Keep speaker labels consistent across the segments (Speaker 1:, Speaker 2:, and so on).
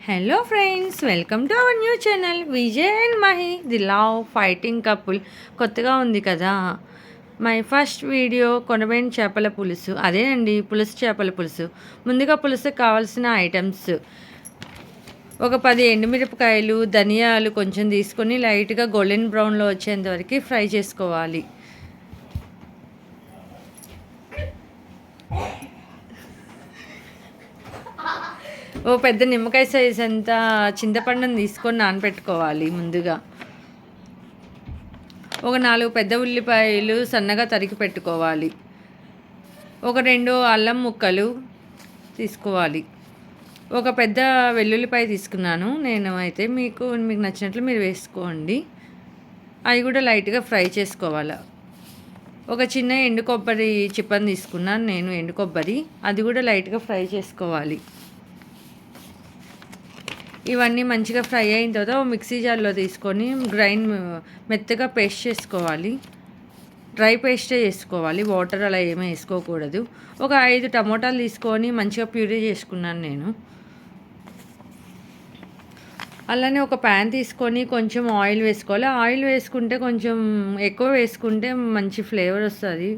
Speaker 1: Hello friends, welcome to our new channel Vijay and Mahi the love fighting couple. కొత్తగా ఉంది కదా. My first video కొనబైన చేపల పులుసు. అదేనండి, పులుసు చేపల పులుసు. ముందుగా పులుసుకు కావాల్సిన ఐటమ్స్: ఒక 10 ఎండుమిరపకాయలు, ధనియాలు కొంచెం తీసుకొని లైట్గా గోల్డెన్ బ్రౌన్లో వచ్చేంత వరకు ఫ్రై చేసుకోవాలి. ఓ పెద్ద నిమ్మకాయ సైజ్ అంతా చింతపండుని తీసుకొని నానబెట్టుకోవాలి. ముందుగా ఒక 4 పెద్ద ఉల్లిపాయలు సన్నగా తరిగి పెట్టుకోవాలి. ఒక 2 అల్లం ముక్కలు తీసుకోవాలి. ఒక పెద్ద వెల్లుల్లిపాయ తీసుకున్నాను నేను. అయితే మీకు నచ్చినట్లు మీరు వేసుకోండి. అవి కూడా లైట్గా ఫ్రై చేసుకోవాలి. ఒక చిన్న ఎండు కొబ్బరి చిప్పని తీసుకున్నాను నేను, ఎండు కొబ్బరి. అది కూడా లైట్గా ఫ్రై చేసుకోవాలి. ఇవన్నీ మంచిగా ఫ్రై అయిన తర్వాత మిక్సీ జార్లో తీసుకొని మెత్తగా పేస్ట్ చేసుకోవాలి. డ్రై పేస్టే చేసుకోవాలి, వాటర్ అలా ఏమీ వేసుకోకూడదు. ఒక 5 టమోటాలు తీసుకొని మంచిగా ప్యూరీ చేసుకున్నాను నేను. అలానే ఒక ప్యాన్ తీసుకొని కొంచెం ఆయిల్ వేసుకోవాలి. ఆయిల్ వేసుకుంటే కొంచెం ఎక్కువ వేసుకుంటే మంచి ఫ్లేవర్ వస్తుంది.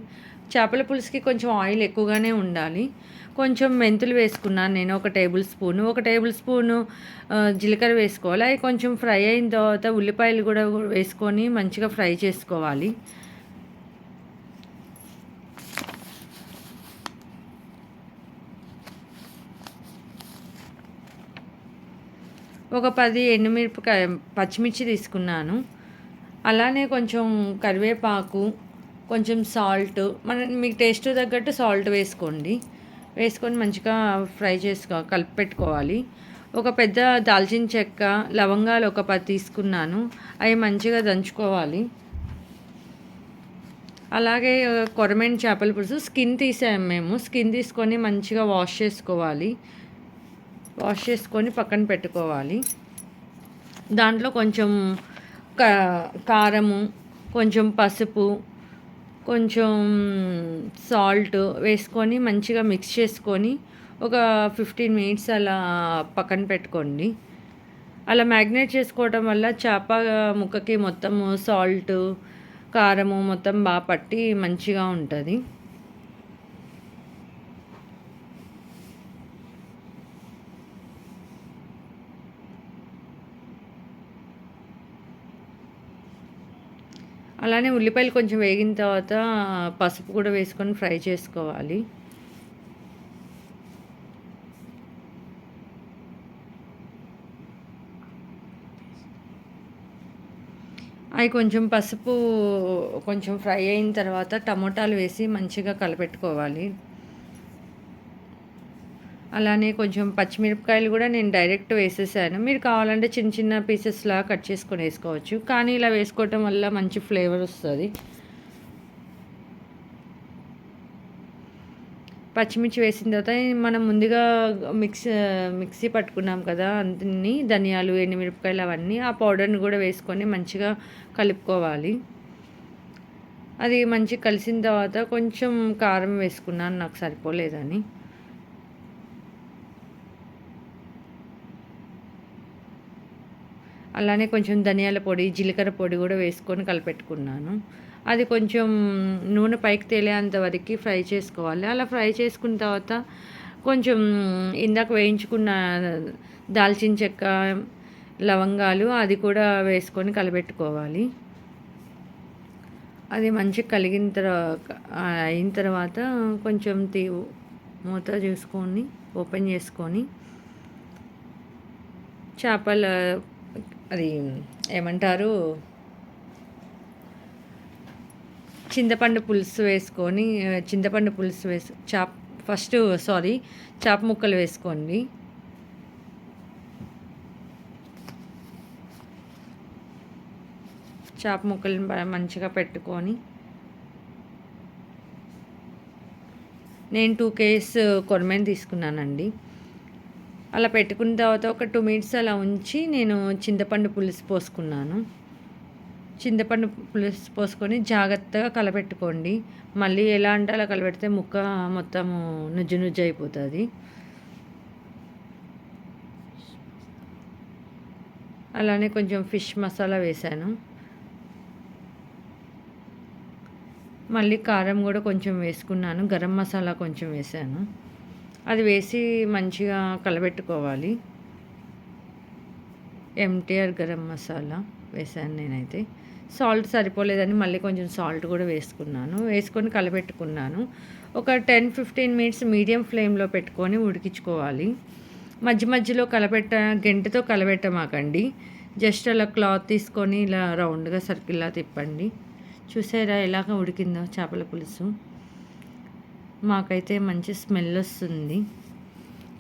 Speaker 1: చేపల పులుసుకి కొంచెం ఆయిల్ ఎక్కువగానే ఉండాలి. కొంచెం మెంతులు వేసుకున్నాను నేను, ఒక టేబుల్ స్పూను జీలకర్ర వేసుకోవాలి. అవి కొంచెం ఫ్రై అయిన తర్వాత ఉల్లిపాయలు కూడా వేసుకొని మంచిగా ఫ్రై చేసుకోవాలి. ఒక 10 పచ్చిమిర్చి తీసుకున్నాను. అలానే కొంచెం కరివేపాకు, కొంచెం సాల్ట్, మీకు టేస్ట్ తగ్గట్టు సాల్ట్ వేసుకొని మంచిగా ఫ్రై కలిపి పెట్టుకోవాలి. ఒక పెద్ద దాల్చిన చెక్క, లవంగాలు ఒక 10 తీసుకున్నాను. అవి మంచిగా దంచుకోవాలి. అలాగే కొరమేను చేపల పులుసు స్కిన్ తీసాము మేము. స్కిన్ తీసుకొని మంచిగా వాష్ చేసుకొని పక్కన పెట్టుకోవాలి. దాంట్లో కొంచెం కారము, కొంచెం పసుపు, కొంచెం సాల్ట్ వేసుకొని మంచిగా మిక్స్ చేసుకొని ఒక 15 మినిట్స్ అలా పక్కన పెట్టుకోండి. అలా మ్యాగ్నేట్ చేసుకోవడం వల్ల చేప ముక్కకి మొత్తము సాల్ట్, కారము మొత్తం బాగా పట్టి మంచిగా ఉంటుంది. అలానే ఉల్లిపాయలు కొంచెం వేగిన తర్వాత పసుపు కూడా వేసుకొని ఫ్రై చేసుకోవాలి. అవి కొంచెం పసుపు కొంచెం ఫ్రై అయిన తర్వాత టమోటాలు వేసి మంచిగా కలపెట్టుకోవాలి. అలానే కొంచెం పచ్చిమిరపకాయలు కూడా నేను డైరెక్ట్ వేసేసాను. మీరు కావాలంటే చిన్న చిన్న పీసెస్లా కట్ చేసుకొని వేసుకోవచ్చు, కానీ ఇలా వేసుకోవటం వల్ల మంచి ఫ్లేవర్ వస్తుంది. పచ్చిమిర్చి వేసిన తర్వాత మనం ముందుగా మిక్సీ పట్టుకున్నాం కదా అన్ని ధనియాలు, ఎండుమిరపకాయలు అవన్నీ, ఆ పౌడర్ని కూడా వేసుకొని మంచిగా కలుపుకోవాలి. అది మంచిగా కలిసిన తర్వాత కొంచెం కారం వేసుకున్నాను, నాకు సరిపోలేదని. అలానే కొంచెం ధనియాల పొడి, జీలకర్ర పొడి కూడా వేసుకొని కలిపెట్టుకున్నాను. అది కొంచెం నూనె పైకి తేలేంత వరకు ఫ్రై చేసుకోవాలి. అలా ఫ్రై చేసుకున్న తర్వాత కొంచెం ఇందాక వేయించుకున్న దాల్చిన చెక్క, లవంగాలు అది కూడా వేసుకొని కలిపెట్టుకోవాలి. అది మంచిగా అయిన తర్వాత కొంచెం మూత చూసుకొని ఓపెన్ చేసుకొని చేపల అది ఏమంటారు, చింతపండు పులుసు వేసి చేప ముక్కలు వేసుకోండి. చేప ముక్కలను మంచిగా పెట్టుకొని, నేను 2 kgs కొరమేను తీసుకున్నానండి. అలా పెట్టుకున్న తర్వాత ఒక 2 మినిట్స్ అలా ఉంచి నేను చింతపండు పులుసు పోసుకొని జాగ్రత్తగా కలపెట్టుకోండి. మళ్ళీ ఎలా అంటే అలా కలపెడితే ముక్క మొత్తము నుజ్జు అయిపోతుంది. అలానే కొంచెం ఫిష్ మసాలా వేశాను. మళ్ళీ కారం కూడా కొంచెం వేసుకున్నాను. గరం మసాలా కొంచెం వేశాను. అది వేసి మంచిగా కలబెట్టుకోవాలి. ఎంటీఆర్ గరం మసాలా వేశాను నేనైతే. సాల్ట్ సరిపోలేదని మళ్ళీ కొంచెం సాల్ట్ కూడా వేసుకున్నాను. వేసుకొని కలబెట్టుకున్నాను. ఒక 10-15 మినిట్స్ మీడియం ఫ్లేమ్లో పెట్టుకొని ఉడికించుకోవాలి. మధ్య మధ్యలో గెంటెతో కలబెట్టమాకండి. జస్ట్ అలా క్లాత్ తీసుకొని ఇలా రౌండ్గా సర్కిల్లా తిప్పండి. చూసారా ఎలాగ ఉడికిందో చేపల పులుసు. మాకైతే మంచి స్మెల్ వస్తుంది.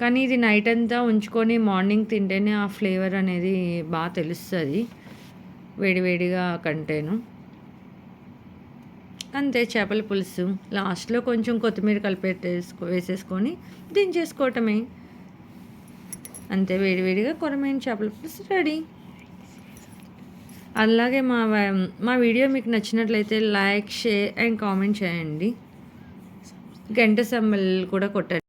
Speaker 1: కానీ ఇది నైట్ అంతా ఉంచుకొని మార్నింగ్ తింటేనే ఆ ఫ్లేవర్ అనేది బాగా తెలుస్తుంది వేడివేడిగా కంటేను. అంతే చేపల పులుసు. లాస్ట్లో కొంచెం కొత్తిమీర వేసేసుకొని దించేసుకోవటమే. అంతే, వేడివేడిగా కొరమైన చేపల పులుసు రెడీ. అలాగే మా వీడియో మీకు నచ్చినట్లయితే లైక్, షేర్ అండ్ కామెంట్ చేయండి. గంట సింబల్ కూడా కొట్టండి.